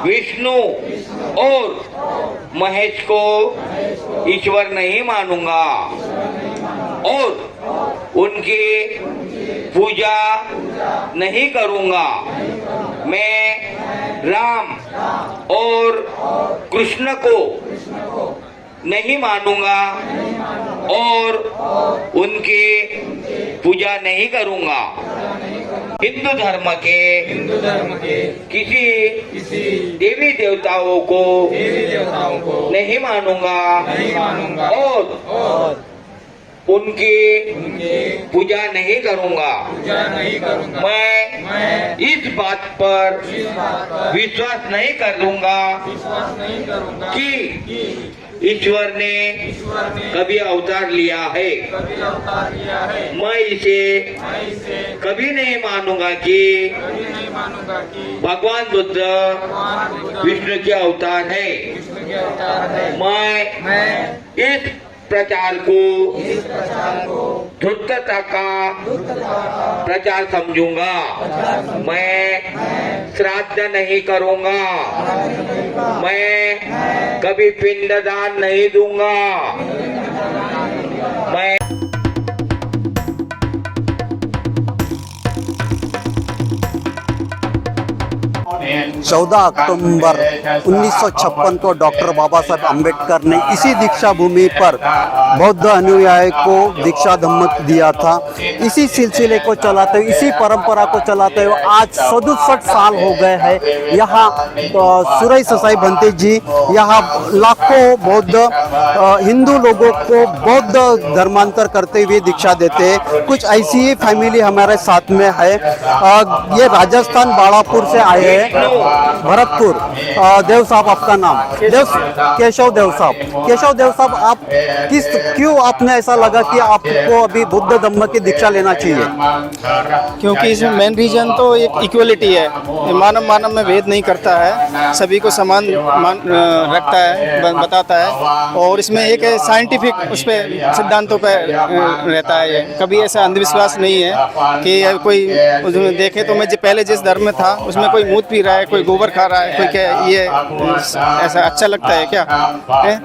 विष्णु और महेश को ईश्वर नहीं मानूंगा और उनकी पूजा नहीं करूंगा। मैं राम और कृष्ण को नहीं मानूंगा और उनकी पूजा नहीं करूंगा। हिंदू धर्म के किसी देवी देवताओं को नहीं मानूंगा और उनकी पूजा नहीं करूंगा। मैं इस बात पर विश्वास नहीं करूंगा कि ईश्वर ने कभी अवतार लिया है। मैं इसे कभी नहीं मानूंगा कि भगवान बुद्ध विष्णु के अवतार है। मैं इस प्रचार को धूर्तता का प्रचार समझूंगा। मैं श्राद्ध नहीं करूंगा। मैं कभी पिंडदान नहीं दूंगा। मैं चौदह अक्टूबर 1956 को डॉक्टर बाबा साहेब अम्बेडकर ने इसी दीक्षा भूमि पर बौद्ध अनुयायी को दीक्षा धम्मक दिया था। इसी सिलसिले को चलाते हुए, इसी परंपरा को चलाते हुए आज 67 साल हो गए हैं। यहाँ सुरई ससाई भंते जी यहाँ लाखों बौद्ध हिंदू लोगों को बौद्ध धर्मांतर करते हुए दीक्षा देते हैं। कुछ ऐसी ही फैमिली हमारे साथ में है। ये राजस्थान बाड़ापुर से आए हैं, भरतपुर। देव साहब, आपका नाम? केशव देव साहब, आप क्यों आपने ऐसा लगा कि आपको अभी बुद्ध धम्म की दीक्षा लेना चाहिए? क्योंकि इसमें मेन रीजन तो एक इक्वलिटी है। मानव में भेद नहीं करता है, सभी को समान रखता है, बताता है। और इसमें एक साइंटिफिक उस पर सिद्धांतों पर रहता है। ये कभी ऐसा अंधविश्वास नहीं है कि कोई देखे तो मैं पहले जिस धर्म में था उसमें कोई मूत पी रहा है, कोई गोबर खा रहा है, कोई क्या ये ऐसा अच्छा लगता है क्या?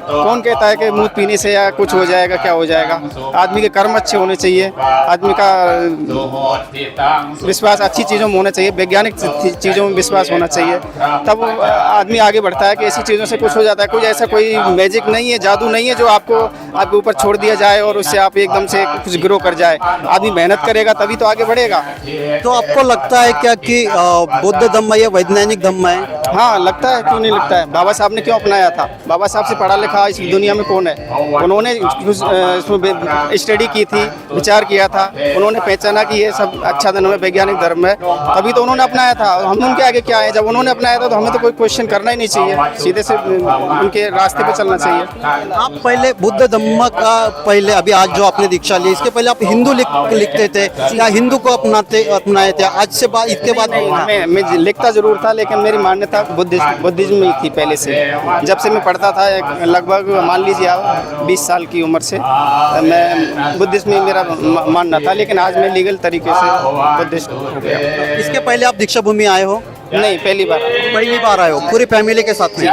कौन कहता है कि मूत पीने से या कुछ हो जाएगा, क्या हो जाएगा? आदमी के कर्म अच्छे होने चाहिए, आदमी का विश्वास अच्छी चीज़ों में होना चाहिए, वैज्ञानिक चीज़ों में विश्वास होना चाहिए, तब आदमी आगे बढ़ता है। कि ऐसी चीज़ों से कुछ हो जाता है, कोई ऐसा कोई मैजिक नहीं है, जादू नहीं है जो आपके ऊपर छोड़ दिया जाए और उससे आप एकदम से कुछ ग्रो कर जाए। आदमी मेहनत करेगा तभी तो आगे बढ़ेगा। तो आपको लगता है क्या कि बुद्ध धम्म ये वैज्ञानिक धम्म है? हाँ, लगता है, क्यों नहीं लगता है। बाबा साहब ने क्यों अपनाया था? बाबा साहब से पढ़ा लिखा इस दुनिया में कौन है? उन्होंने इसमें स्टडी की थी, विचार किया था, उन्होंने पहचाना कि ये सब अच्छा धर्म है, वैज्ञानिक धर्म है, तभी तो उन्होंने अपनाया था। हम उनके आगे क्या है? जब उन्होंने अपनाया था तो हमें तो कोई क्वेश्चन करना ही नहीं चाहिए, सीधे से उनके रास्ते पे चलना चाहिए। आप पहले बुद्ध धम्म का पहले, अभी आज जो आपने दीक्षा ली, इसके पहले आप हिंदू लिखते थे या हिंदू को अपनाए थे? आज से बाद, इसके बाद? मैं लिखता जरूर था, लेकिन मेरी मान्यता बुद्धिज्म में थी पहले से। जब से मैं पढ़ता था, लगभग मान लीजिए आप 20 साल की उम्र से मैं बुद्धिज्म में मेरा मानना था, लेकिन आज मैं लीगल तरीके से बुद्धिस्ट हो गया। इसके पहले आप दीक्षा भूमि आए हो? नहीं, पहली बार आए हो पूरी फैमिली के साथ में?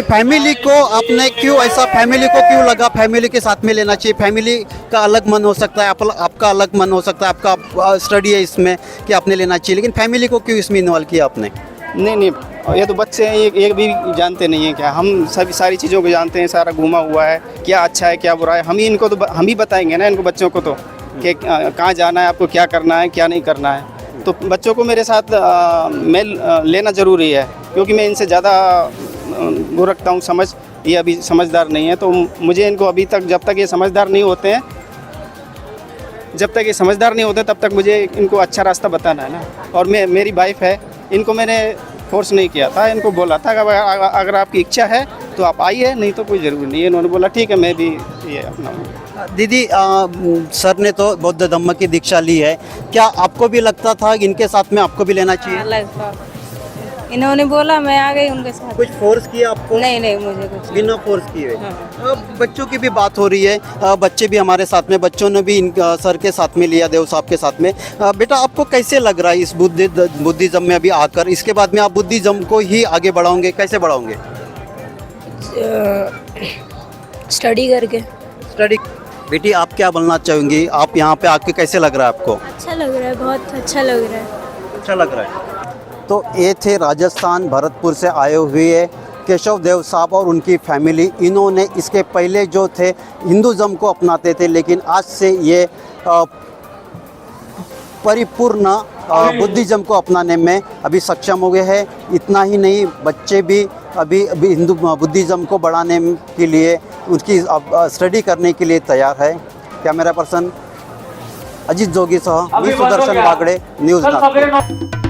फैमिली को आपने क्यों ऐसा, फैमिली को क्यों लगा फैमिली के साथ में लेना चाहिए? फैमिली का अलग मन हो सकता है, आपका अलग मन हो सकता है, आपका स्टडी है इसमें कि आपने लेना चाहिए, लेकिन फैमिली को क्यों इसमें इन्वॉल्व किया आपने? नहीं, ये तो बच्चे हैं, एक भी जानते नहीं है क्या? हम सभी सारी चीज़ों को जानते हैं, सारा घूमा हुआ है, क्या अच्छा है क्या बुरा है। हम ही बताएंगे ना इनको, बच्चों को तो, कि कहाँ जाना है, आपको क्या करना है, क्या नहीं करना है। तो बच्चों को मेरे साथ लेना ज़रूरी है, क्योंकि मैं इनसे ज़्यादा वो रखता हूँ समझ। ये अभी समझदार नहीं है, तो मुझे इनको अभी तक, जब तक ये समझदार नहीं होते हैं, तब तक मुझे इनको अच्छा रास्ता बताना है ना। और मेरी वाइफ है, इनको मैंने फोर्स नहीं किया था, इनको बोला था कि अगर आपकी इच्छा है तो आप आइए, नहीं तो कोई ज़रूरी नहीं है। इन्होंने बोला ठीक है, मैं भी ये अपना। दीदी, सर ने तो बौद्ध धम्म की दीक्षा ली है, क्या आपको भी लगता था कि इनके साथ में आपको भी लेना चाहिए? इन्होंने बोला, मैं आ गई उनके साथ। कुछ फोर्स किया आपको? नहीं नहीं, मुझे कुछ नहीं। बिना फोर्स किए। हाँ। बच्चों की भी बात हो रही है, बच्चे भी हमारे साथ में, बच्चों ने भी सर के साथ में लिया, देव साहब के साथ में। बेटा आपको कैसे लग रहा है इस बुद्धिज्म में अभी आकर? इसके बाद में आप बुद्धिज्म को ही आगे बढ़ाओगे, कैसे बढ़ाओगे? स्टडी करके। स्टडी। बेटी आप क्या बोलना चाहेंगी? आप यहाँ पे आके कैसे लग रहा है आपको? अच्छा लग रहा है, बहुत अच्छा लग रहा है। अच्छा लग रहा है। तो ये थे राजस्थान भरतपुर से आए हुए केशव देव साहब और उनकी फैमिली। इन्होंने इसके पहले जो थे हिंदुज़म को अपनाते थे, लेकिन आज से ये परिपूर्ण बुद्धिज़्म को अपनाने में अभी सक्षम हो गए हैं। इतना ही नहीं, बच्चे भी अभी हिंदू बुद्धिज़्म को बढ़ाने के लिए, उसकी स्टडी करने के लिए तैयार है। कैमरा पर्सन अजित जोगी सह मी सुदर्शन बागड़े, न्यूज़ नागपूर।